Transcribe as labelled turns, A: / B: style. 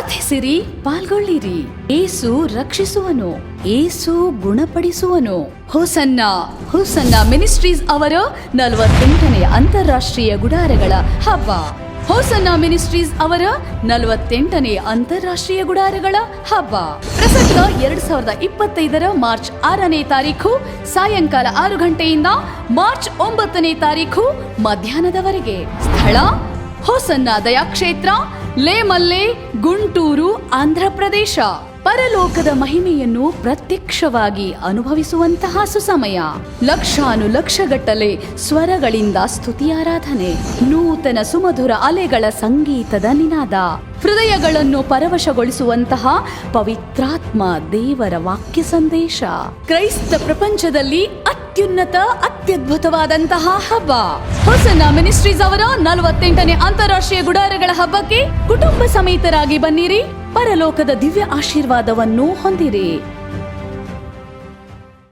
A: ಪ್ರಾರ್ಥಿಸಿರಿ, ಪಾಲ್ಗೊಳ್ಳಿರಿ. ಏಸು ರಕ್ಷಿಸುವನು, ಏಸು ಗುಣಪಡಿಸುವನು. ಹೋಸನ್ನ ಹೋಸನ್ನ ಮಿನಿಸ್ಟ್ರೀಸ್ ಅವರ 48ನೇ ಅಂತಾರಾಷ್ಟ್ರೀಯ ಗುಡಾರಗಳ ಹಬ್ಬ. ಹೋಸನ್ನ ಮಿನಿಸ್ಟ್ರೀಸ್ ಅವರ 48ನೇ ಅಂತಾರಾಷ್ಟ್ರೀಯ ಗುಡಾರಗಳ ಹಬ್ಬ ಪ್ರಸಕ್ತ 2025 ಮಾರ್ಚ್ 6ನೇ ತಾರೀಖು ಸಾಯಂಕಾಲ 6 ಗಂಟೆಯಿಂದ ಮಾರ್ಚ್ 9ನೇ ತಾರೀಖು ಮಧ್ಯಾಹ್ನದವರೆಗೆ. ಸ್ಥಳ ಹೋಸನ್ನ ದಯಾಕ್ಷೇತ್ರ, ಲೇಮಲ್ಲೆ, ಗುಂಟೂರು, ಆಂಧ್ರ ಪ್ರದೇಶ. ಪರಲೋಕದ ಮಹಿಮೆಯನ್ನು ಪ್ರತ್ಯಕ್ಷವಾಗಿ ಅನುಭವಿಸುವಂತಹ ಸುಸಮಯ. ಲಕ್ಷಾನುಲಕ್ಷಗಟ್ಟಲೆ ಸ್ವರಗಳಿಂದ ಸ್ತುತಿಯಾರಾಧನೆ, ನೂತನ ಸುಮಧುರ ಅಲೆಗಳ ಸಂಗೀತದ ನಿನಾದ, ಹೃದಯಗಳನ್ನು ಪರವಶಗೊಳಿಸುವಂತಹ ಪವಿತ್ರಾತ್ಮ ದೇವರ ವಾಕ್ಯ ಸಂದೇಶ. ಕ್ರೈಸ್ತ ಪ್ರಪಂಚದಲ್ಲಿ ಅತ್ಯುನ್ನತ ಅತ್ಯದ್ಭುತವಾದಂತಹ ಹಬ್ಬ. ಹೋಸನ್ನ ಮಿನಿಸ್ಟ್ರೀಸ್ ಅವರ 48ನೇ ಅಂತಾರಾಷ್ಟ್ರೀಯ ಗುಡಾರಗಳ ಹಬ್ಬಕ್ಕೆ ಕುಟುಂಬ ಸಮೇತರಾಗಿ ಬನ್ನಿರಿ, ಪರಲೋಕದ ದಿವ್ಯ ಆಶೀರ್ವಾದವನ್ನು ಹೊಂದಿರಿ.